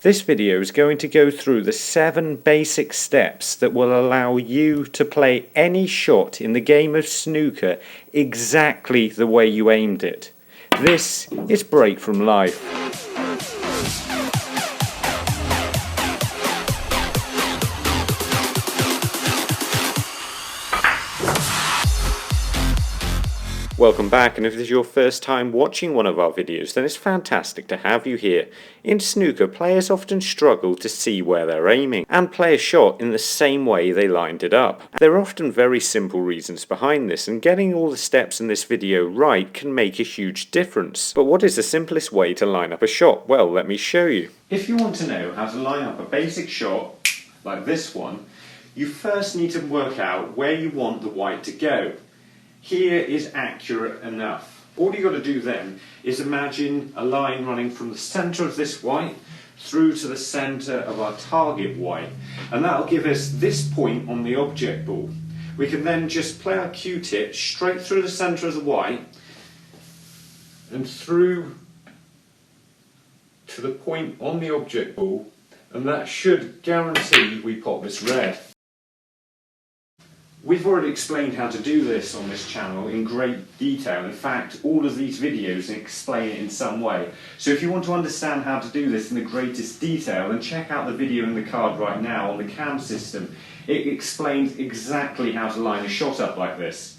This video is going to go through the 7 basic steps that will allow you to play any shot in the game of snooker exactly the way you aimed it. This is Break from Life. Welcome back, and if this is your first time watching one of our videos, then it's fantastic to have you here. In snooker, players often struggle to see where they're aiming and play a shot in the same way they lined it up. There are often very simple reasons behind this, and getting all the steps in this video right can make a huge difference. But what is the simplest way to line up a shot? Well, let me show you. If you want to know how to line up a basic shot, like this one, you first need to work out where you want the white to go. Here is accurate enough. All you've got to do then is imagine a line running from the centre of this white through to the centre of our target white, and that'll give us this point on the object ball. We can then just play our Q-tip straight through the centre of the white and through to the point on the object ball, and that should guarantee we pop this red. We've already explained how to do this on this channel in great detail. In fact, all of these videos explain it in some way. So if you want to understand how to do this in the greatest detail, then check out the video in the card right now on the cam system. It explains exactly how to line a shot up like this.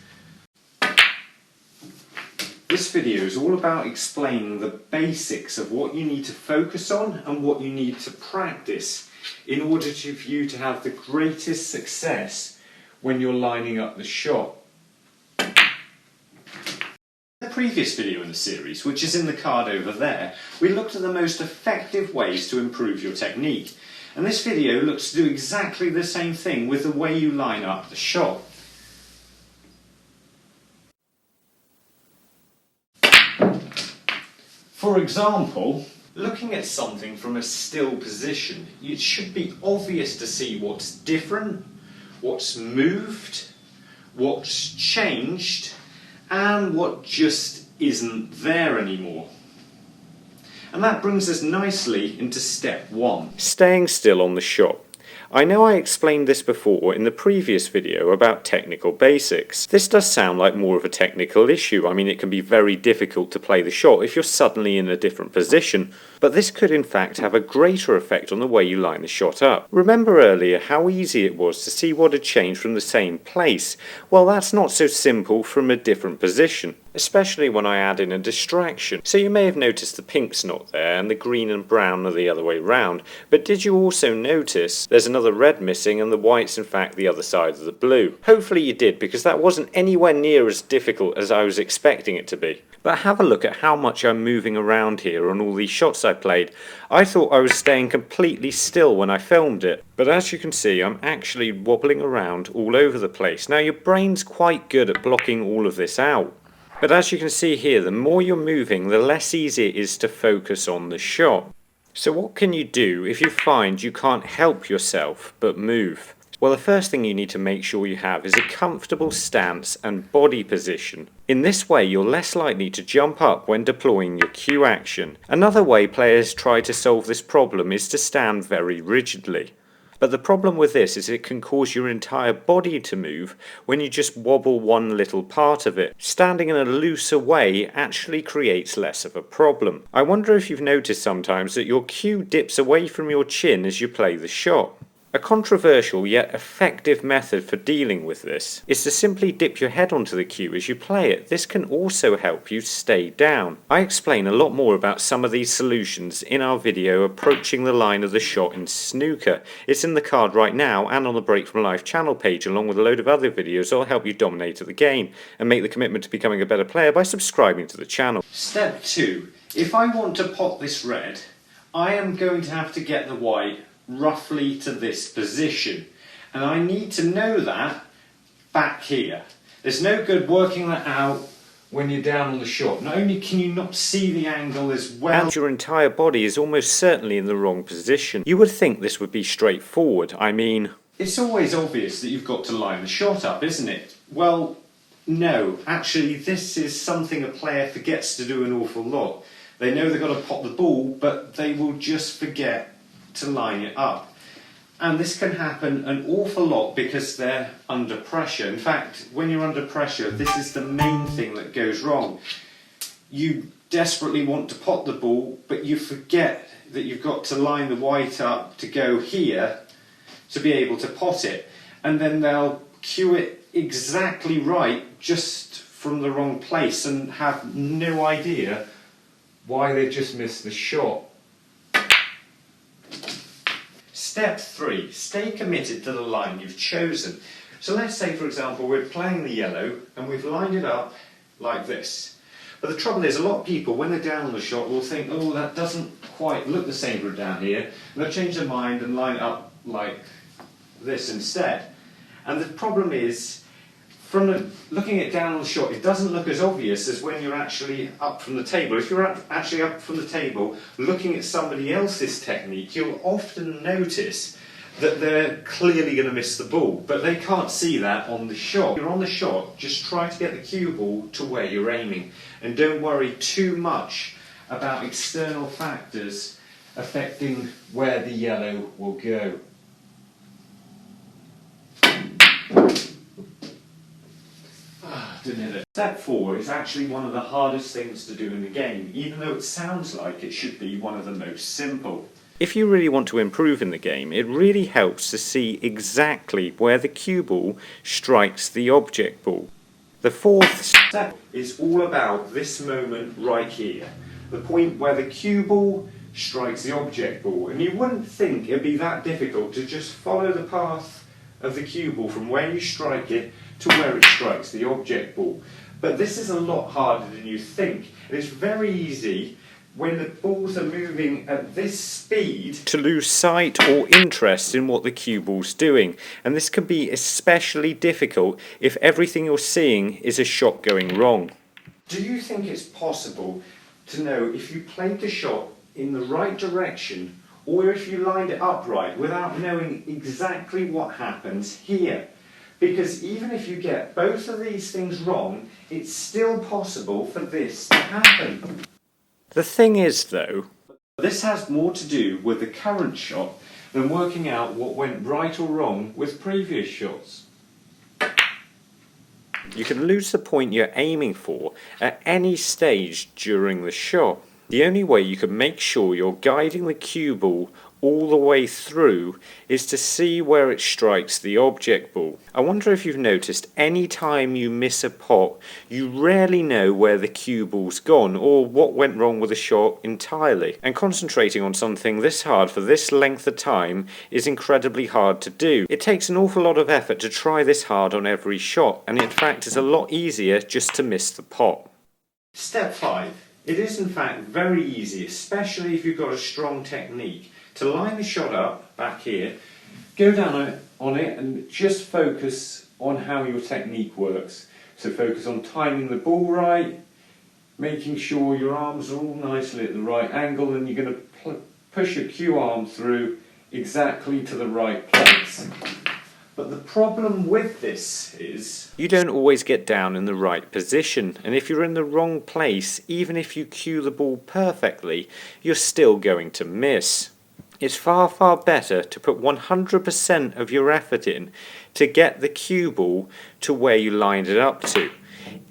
This video is all about explaining the basics of what you need to focus on and what you need to practice in order for you to have the greatest success when you're lining up the shot. In the previous video in the series, which is in the card over there, we looked at the most effective ways to improve your technique. And this video looks to do exactly the same thing with the way you line up the shot. For example, looking at something from a still position, it should be obvious to see what's different, what's moved, what's changed, and what just isn't there anymore. And that brings us nicely into step 1. Staying still on the shot. I know I explained this before in the previous video about technical basics. This does sound like more of a technical issue. I mean, it can be very difficult to play the shot if you're suddenly in a different position, but this could in fact have a greater effect on the way you line the shot up. Remember earlier how easy it was to see what had changed from the same place? Well, that's not so simple from a different position, especially when I add in a distraction. So you may have noticed the pink's not there and the green and brown are the other way round, but did you also notice there's another red missing and the white's in fact the other side of the blue? Hopefully you did, because that wasn't anywhere near as difficult as I was expecting it to be. But have a look at how much I'm moving around here on all these shots I played. I thought I was staying completely still when I filmed it, but as you can see I'm actually wobbling around all over the place. Now your brain's quite good at blocking all of this out. But as you can see here, the more you're moving, the less easy it is to focus on the shot. So what can you do if you find you can't help yourself but move? Well, the first thing you need to make sure you have is a comfortable stance and body position. In this way, you're less likely to jump up when deploying your cue action. Another way players try to solve this problem is to stand very rigidly. But the problem with this is it can cause your entire body to move when you just wobble one little part of it. Standing in a looser way actually creates less of a problem. I wonder if you've noticed sometimes that your cue dips away from your chin as you play the shot. A controversial yet effective method for dealing with this is to simply dip your head onto the cue as you play it. This can also help you stay down. I explain a lot more about some of these solutions in our video approaching the line of the shot in snooker. It's in the card right now and on the Break from Life channel page, along with a load of other videos that will help you dominate at the game and make the commitment to becoming a better player by subscribing to the channel. Step 2. If I want to pop this red, I am going to have to get the white roughly to this position, and I need to know that back here. There's no good working that out when you're down on the shot. Not only can you not see the angle as well, and your entire body is almost certainly in the wrong position. You would think this would be straightforward. I mean, it's always obvious that you've got to line the shot up, isn't it? Well, no, actually this is something a player forgets to do an awful lot. They know they've got to pop the ball, but they will just forget to line it up. And this can happen an awful lot because they're under pressure. In fact, when you're under pressure, this is the main thing that goes wrong. You desperately want to pot the ball, but you forget that you've got to line the white up to go here to be able to pot it. And then they'll cue it exactly right just from the wrong place and have no idea why they just missed the shot. Step 3, stay committed to the line you've chosen. So let's say, for example, we're playing the yellow and we've lined it up like this. But the trouble is, a lot of people, when they're down on the shot, will think, oh, that doesn't quite look the same for down here. And they'll change their mind and line it up like this instead. And the problem is, from looking at down on the shot, it doesn't look as obvious as when you're actually up from the table. If you're actually up from the table looking at somebody else's technique, you'll often notice that they're clearly going to miss the ball, but they can't see that on the shot. If you're on the shot, just try to get the cue ball to where you're aiming, and don't worry too much about external factors affecting where the yellow will go. Step 4 is actually one of the hardest things to do in the game, even though it sounds like it should be one of the most simple. If you really want to improve in the game, it really helps to see exactly where the cue ball strikes the object ball. The 4th step is all about this moment right here, the point where the cue ball strikes the object ball. And you wouldn't think it'd be that difficult to just follow the path of the cue ball from where you strike it to where it strikes the object ball. But this is a lot harder than you think. And it's very easy when the balls are moving at this speed to lose sight or interest in what the cue ball's doing. And this can be especially difficult if everything you're seeing is a shot going wrong. Do you think it's possible to know if you played the shot in the right direction or if you lined it upright without knowing exactly what happens here? Because even if you get both of these things wrong, it's still possible for this to happen. The thing is, though, this has more to do with the current shot than working out what went right or wrong with previous shots. you can lose the point you're aiming for at any stage during the shot. The only way you can make sure you're guiding the cue ball all the way through is to see where it strikes the object ball. I wonder if you've noticed any time you miss a pot, you rarely know where the cue ball's gone or what went wrong with the shot entirely. And concentrating on something this hard for this length of time is incredibly hard to do. It takes an awful lot of effort to try this hard on every shot, and in fact it's a lot easier just to miss the pot. Step 5. It is in fact very easy, especially if you've got a strong technique, to line the shot up back here, go down on it and just focus on how your technique works. So focus on timing the ball right, making sure your arms are all nicely at the right angle, and you're going to push your cue arm through exactly to the right place. But the problem with this is you don't always get down in the right position, and if you're in the wrong place, even if you cue the ball perfectly, you're still going to miss. It's far better to put 100% of your effort in to get the cue ball to where you lined it up to,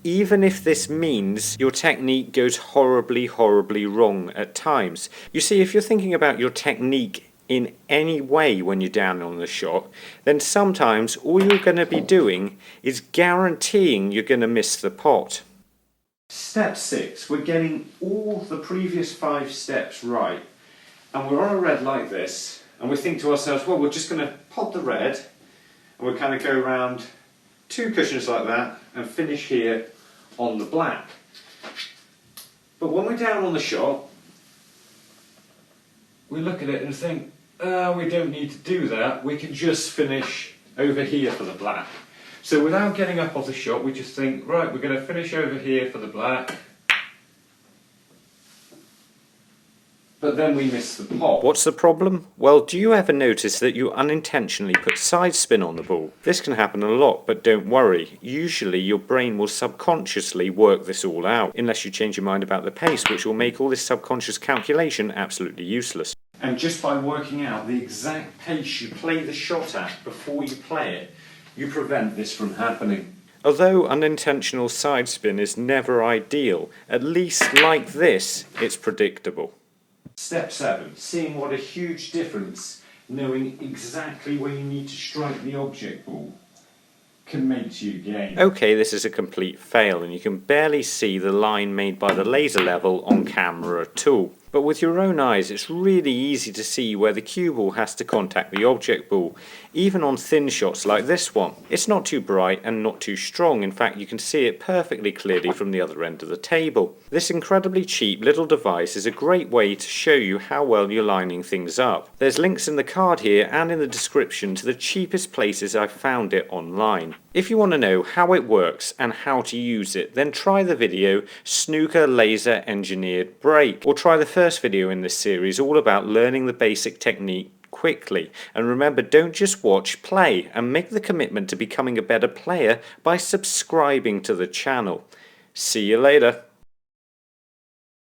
even if this means your technique goes horribly wrong at times. You see, if you're thinking about your technique in any way when you're down on the shot, then sometimes all you're going to be doing is guaranteeing you're going to miss the pot. Step 6, we're getting all the previous 5 steps right, and we're on a red like this, and we think to ourselves, well, we're just going to pot the red, and we kind of go around 2 cushions like that and finish here on the black. But when we're down on the shot, we look at it and think, we don't need to do that, we can just finish over here for the black. So without getting up off the shot, we just think, right, we're going to finish over here for the black, but then we miss the pot. What's the problem? Well, do you ever notice that you unintentionally put side spin on the ball? This can happen a lot, but don't worry. Usually your brain will subconsciously work this all out, unless you change your mind about the pace, which will make all this subconscious calculation absolutely useless. And just by working out the exact pace you play the shot at before you play it, you prevent this from happening. Although unintentional side spin is never ideal, at least like this, it's predictable. Step 7. Seeing what a huge difference knowing exactly where you need to strike the object ball can make to your game. Okay, this is a complete fail and you can barely see the line made by the laser level on camera at all. But with your own eyes it's really easy to see where the cue ball has to contact the object ball, even on thin shots like this one. It's not too bright and not too strong, in fact you can see it perfectly clearly from the other end of the table. This incredibly cheap little device is a great way to show you how well you're lining things up. There's links in the card here and in the description to the cheapest places I've found it online. If you want to know how it works and how to use it, then try the video Snooker Laser Engineered Break, or try the first video in this series all about learning the basic technique quickly. And remember, don't just watch, play, and make the commitment to becoming a better player by subscribing to the channel. See you later.